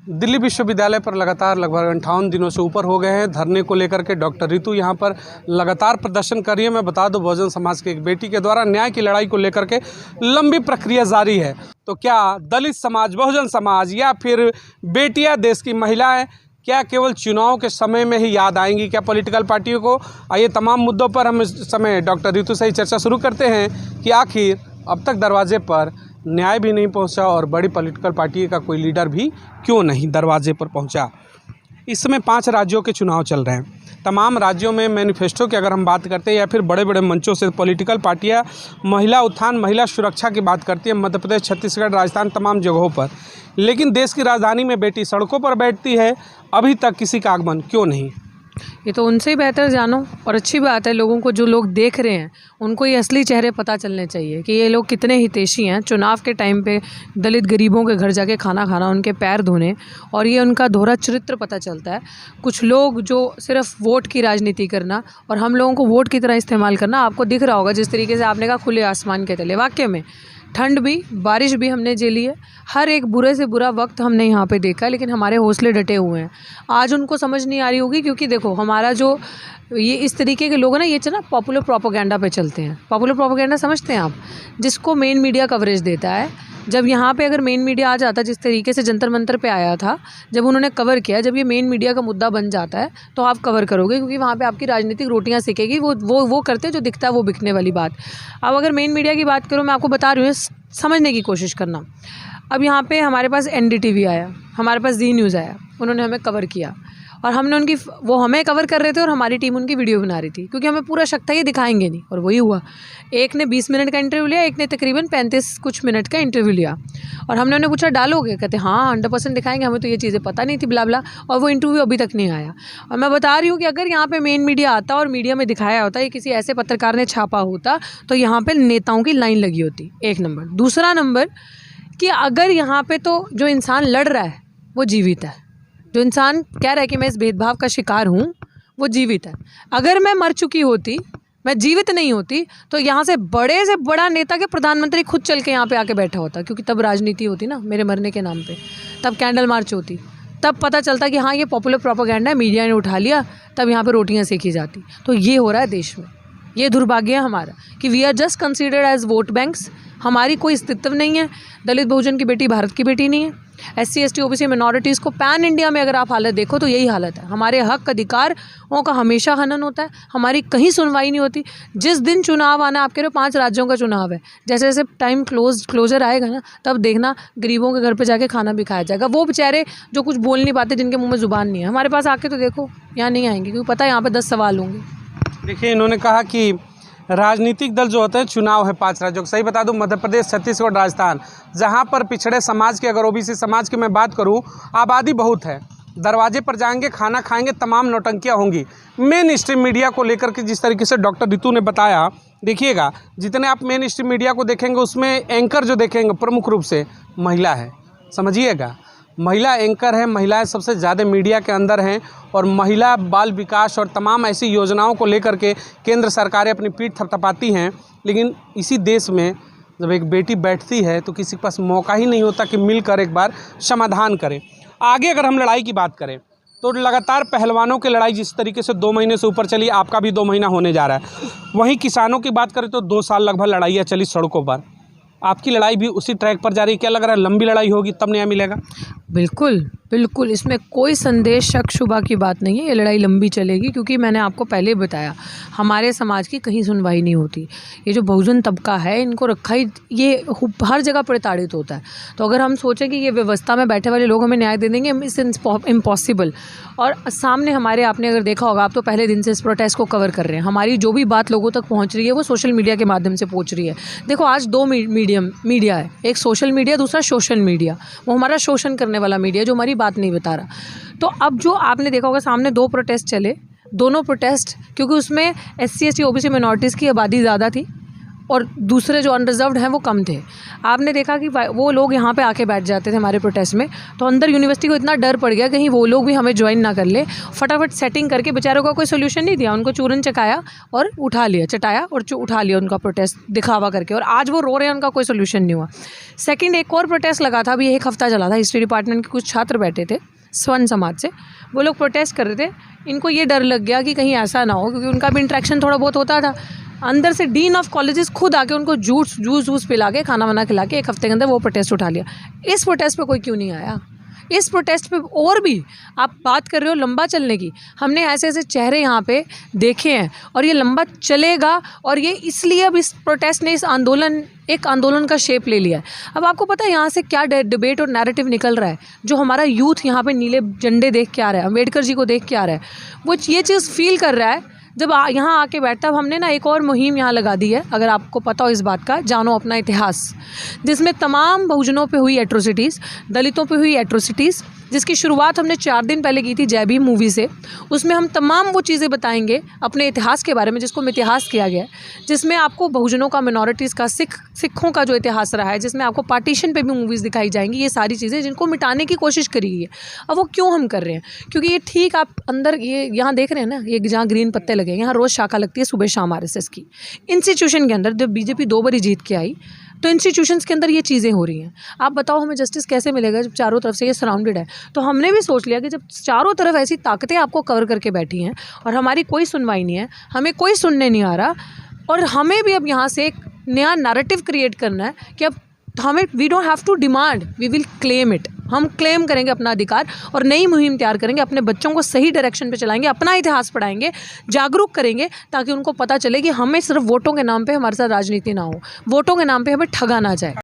दिल्ली विश्वविद्यालय पर लगातार लगभग 58 दिनों से ऊपर हो गए हैं धरने को लेकर के। डॉक्टर रितु यहाँ पर लगातार प्रदर्शन कर रही है। मैं बता दूं, बहुजन समाज की एक बेटी के द्वारा न्याय की लड़ाई को लेकर के लंबी प्रक्रिया जारी है। तो क्या दलित समाज, बहुजन समाज या फिर बेटियां, देश की महिलाएं क्या केवल चुनाव के समय में ही याद आएंगी क्या पॉलिटिकल पार्टियों को? आइए तमाम मुद्दों पर हम इस समय डॉक्टर रितु से ही चर्चा शुरू करते हैं कि आखिर अब तक दरवाजे पर न्याय भी नहीं पहुंचा और बड़ी पॉलिटिकल पार्टी का कोई लीडर भी क्यों नहीं दरवाजे पर पहुंचा। इस समय 5 राज्यों के चुनाव चल रहे हैं। तमाम राज्यों में मैनिफेस्टो की अगर हम बात करते हैं या फिर बड़े बड़े मंचों से पॉलिटिकल पार्टियां महिला उत्थान, महिला सुरक्षा की बात करती है। मध्य प्रदेश, छत्तीसगढ़, राजस्थान, तमाम जगहों पर। लेकिन देश की राजधानी में बेटी सड़कों पर बैठती है, अभी तक किसी का आगमन क्यों नहीं? ये तो उनसे ही बेहतर जानो। और अच्छी बात है, लोगों को, जो लोग देख रहे हैं उनको ये असली चेहरे पता चलने चाहिए कि ये लोग कितने हितैषी हैं। चुनाव के टाइम पे दलित गरीबों के घर जाके खाना खाना, उनके पैर धोने, और ये उनका दोहरा चरित्र पता चलता है। कुछ लोग जो सिर्फ वोट की राजनीति करना और हम लोगों को वोट की तरह इस्तेमाल करना, आपको दिख रहा होगा जिस तरीके से आपने कहा खुले आसमान के तले। वाकई में ठंड भी, बारिश भी हमने झेली है, हर एक बुरे से बुरा वक्त हमने यहाँ पे देखा, लेकिन हमारे हौसले डटे हुए हैं। आज उनको समझ नहीं आ रही होगी, क्योंकि देखो हमारा जो ये इस तरीके के लोग हैं ना, ये ना पॉपुलर प्रोपोगेंडा पे चलते हैं। पॉपुलर प्रोपोगेंडा समझते हैं आप, जिसको मेन मीडिया कवरेज देता है। जब यहाँ पे अगर मेन मीडिया आ जाता, जिस तरीके से जंतर मंतर पे आया था, जब उन्होंने कवर किया, जब ये मेन मीडिया का मुद्दा बन जाता है तो आप कवर करोगे, क्योंकि वहाँ पे आपकी राजनीतिक रोटियाँ सेकेगी। वो करते हैं जो दिखता है वो बिकने वाली बात। अब अगर मेन मीडिया की बात करूँ, मैं आपको बता रही हूँ, समझने की कोशिश करना। अब यहाँ पे हमारे पास NDTV आया, हमारे पास जी न्यूज़ आया, उन्होंने हमें कवर किया और हमने उनकी, वो हमें कवर कर रहे थे और हमारी टीम उनकी वीडियो बना रही थी, क्योंकि हमें पूरा शक था ये दिखाएंगे नहीं, और वही हुआ। एक ने 20 मिनट का इंटरव्यू लिया, एक ने तकरीबन 35 कुछ मिनट का इंटरव्यू लिया, और हमने उन्हें पूछा डालोगे? कहते हाँ 100% दिखाएंगे, हमें तो ये चीज़ें पता नहीं थी, ब्ला ब्ला। और वो इंटरव्यू अभी तक नहीं आया। और मैं बता रही हूँ कि अगर यहाँ पर मेन मीडिया आता और मीडिया में दिखाया होता, ये किसी ऐसे पत्रकार ने छापा होता, तो यहाँ पर नेताओं की लाइन लगी होती। एक नंबर। दूसरा नंबर कि अगर यहाँ पे तो जो इंसान लड़ रहा है वो जीवित है, जो इंसान कह रहा है कि मैं इस भेदभाव का शिकार हूँ वो जीवित है। अगर मैं मर चुकी होती, मैं जीवित नहीं होती, तो यहाँ से बड़ा नेता के प्रधानमंत्री खुद चल के यहाँ पे आके बैठा होता, क्योंकि तब राजनीति होती ना मेरे मरने के नाम पे, तब कैंडल मार्च होती, तब पता चलता कि हाँ ये पॉपुलर प्रोपेगेंडा है, मीडिया ने उठा लिया, तब यहाँ पे रोटियाँ सेकी जाती। तो ये हो रहा है देश में। ये दुर्भाग्य है हमारा कि we are just considered as vote banks. हमारी कोई अस्तित्व नहीं है। दलित बहुजन की बेटी भारत की बेटी नहीं है। SC ST OBC मिनॉरिटीज़ को पैन इंडिया में अगर आप हालत देखो तो यही हालत है। हमारे हक अधिकारों का हमेशा हनन होता है, हमारी कहीं सुनवाई नहीं होती। जिस दिन चुनाव आना, आपके 5 राज्यों का चुनाव है, जैसे जैसे टाइम क्लोजर आएगा ना, तब देखना गरीबों के घर पे जाके खाना भी खाया जाएगा। वो बेचारे जो कुछ बोल नहीं पाते, जिनके मुँह में ज़ुबान नहीं है, हमारे पास आके तो देखो, यहाँ नहीं आएंगे, क्योंकि पता है यहाँ पर 10 सवाल होंगे। देखिए, इन्होंने कहा कि राजनीतिक दल जो होते हैं, चुनाव है 5 राज्यों का। सही बता दूं, मध्य प्रदेश, छत्तीसगढ़, राजस्थान, जहां पर पिछड़े समाज की, अगर OBC समाज की मैं बात करूं, आबादी बहुत है। दरवाजे पर जाएंगे, खाना खाएंगे, तमाम नौटंकियां होंगी। मेन स्ट्रीम मीडिया को लेकर के जिस तरीके से डॉक्टर रितु ने बताया, देखिएगा जितने आप मेन स्ट्रीम मीडिया को देखेंगे उसमें एंकर जो देखेंगे प्रमुख रूप से महिला है। समझिएगा, महिला एंकर है, महिलाएं सबसे ज़्यादा मीडिया के अंदर हैं। और महिला बाल विकास और तमाम ऐसी योजनाओं को लेकर के केंद्र सरकारें अपनी पीठ थपथपाती हैं। लेकिन इसी देश में जब एक बेटी बैठती है तो किसी के पास मौका ही नहीं होता कि मिलकर एक बार समाधान करें। आगे अगर हम लड़ाई की बात करें तो लगातार पहलवानों की लड़ाई जिस तरीके से 2 महीने से ऊपर चली, आपका भी 2 महीना होने जा रहा है। वहीं किसानों की बात करें तो 2 साल लगभग लड़ाइयाँ चली सड़कों पर। आपकी लड़ाई भी उसी ट्रैक पर जा रही है। क्या लग रहा है, लंबी लड़ाई होगी तब न्याय मिलेगा? बिल्कुल बिल्कुल, इसमें कोई संदेश शक शुबा की बात नहीं है। ये लड़ाई लंबी चलेगी, क्योंकि मैंने आपको पहले बताया हमारे समाज की कहीं सुनवाई नहीं होती। ये जो बहुजन तबका है, इनको रखा ही, ये हर जगह प्रताड़ित होता है। तो अगर हम सोचें कि ये व्यवस्था में बैठे वाले लोग हमें न्याय दे देंगे, इट्स इम्पॉसिबल। और सामने हमारे, आपने अगर देखा होगा, आप तो पहले दिन से इस प्रोटेस्ट को कवर कर रहे हैं। हमारी जो भी बात लोगों तक पहुँच रही है वो सोशल मीडिया के माध्यम से पहुँच रही है। देखो, आज 2 मीडिया है, एक सोशल मीडिया, दूसरा सोशल मीडिया। वो हमारा शोषण करने वाला मीडिया जो हमारी बात नहीं बता रहा। तो अब जो आपने देखा होगा, सामने 2 प्रोटेस्ट चले, दोनों प्रोटेस्ट, क्योंकि उसमें SC ST OBC मिनॉरिटीज़ की आबादी ज़्यादा थी और दूसरे जो अनरिजर्व्ड हैं वो कम थे। आपने देखा कि वो लोग यहाँ पे आके बैठ जाते थे हमारे प्रोटेस्ट में, तो अंदर यूनिवर्सिटी को इतना डर पड़ गया कहीं वो लोग भी हमें ज्वाइन ना कर ले। फटाफट सेटिंग करके बेचारों का कोई सोल्यूशन नहीं दिया, उनको चूरन चटाया और चटाया और उठा लिया उनका प्रोटेस्ट दिखावा करके, और आज वो रो रहे हैं, उनका कोई सोल्यूशन नहीं हुआ। सेकेंड एक और प्रोटेस्ट लगा था, अभी 1 हफ्ता चला था। हिस्ट्री डिपार्टमेंट के कुछ छात्र बैठे थे स्वर्ण समाज से, वो लोग प्रोटेस्ट कर रहे थे। इनको ये डर लग गया कि कहीं ऐसा ना हो, क्योंकि उनका भी इंट्रैक्शन थोड़ा बहुत होता था। अंदर से डीन ऑफ कॉलेजेस खुद आके उनको जूस पिला के, खाना वाना खिला के 1 हफ्ते के अंदर वो प्रोटेस्ट उठा लिया। इस प्रोटेस्ट पे कोई क्यों नहीं आया? इस प्रोटेस्ट पे और भी आप बात कर रहे हो लंबा चलने की, हमने ऐसे ऐसे चेहरे यहाँ पे देखे हैं और ये लंबा चलेगा। और ये इसलिए अब इस प्रोटेस्ट ने एक आंदोलन का शेप ले लिया है। अब आपको पता है यहाँ से क्या डिबेट और नैरेटिव निकल रहा है? जो हमारा यूथ यहाँ पे नीले झंडे देख के आ रहा है, अम्बेडकर जी को देख के आ रहा है, वो ये चीज़ फील कर रहा है जब यहाँ आके बैठता। अब हमने ना एक और मुहिम यहाँ लगा दी है, अगर आपको पता हो इस बात का, जानो अपना इतिहास, जिसमें तमाम बहुजनों पे हुई एट्रोसिटीज़, दलितों पे हुई एट्रोसिटीज़, जिसकी शुरुआत हमने 4 दिन पहले की थी जय भीम मूवी से। उसमें हम तमाम वो चीज़ें बताएंगे अपने इतिहास के बारे में जिसको इतिहास किया गया है, जिसमें आपको बहुजनों का, मिनॉरिटीज़ का, सिखों का जो इतिहास रहा है, जिसमें आपको पार्टीशन पे भी मूवीज़ दिखाई जाएंगी। ये सारी चीज़ें जिनको मिटाने की कोशिश करी गई है। अब वो क्यों हम कर रहे हैं? क्योंकि ये ठीक आप अंदर ये यहाँ देख रहे हैं ना, ये जहाँ ग्रीन पत्ते लगे, यहाँ रोज़ शाखा लगती है सुबह शाम RSS की। इंस्टीट्यूशन के अंदर जब बीजेपी 2 बारी जीत के आई तो इंस्टीट्यूशंस के अंदर ये चीज़ें हो रही हैं। आप बताओ हमें जस्टिस कैसे मिलेगा जब चारों तरफ से ये सराउंडेड है? तो हमने भी सोच लिया कि जब चारों तरफ ऐसी ताकतें आपको कवर करके बैठी हैं और हमारी कोई सुनवाई नहीं है, हमें कोई सुनने नहीं आ रहा, और हमें भी अब यहाँ से एक नया नैरेटिव क्रिएट करना है कि अब हमें, we don't have to demand, we will claim it. हम क्लेम करेंगे अपना अधिकार और नई मुहिम तैयार करेंगे, अपने बच्चों को सही डायरेक्शन पे चलाएंगे, अपना इतिहास पढ़ाएंगे, जागरूक करेंगे, ताकि उनको पता चले कि हमें सिर्फ वोटों के नाम पे हमारे साथ राजनीति ना हो, वोटों के नाम पे हमें ठगा ना जाए।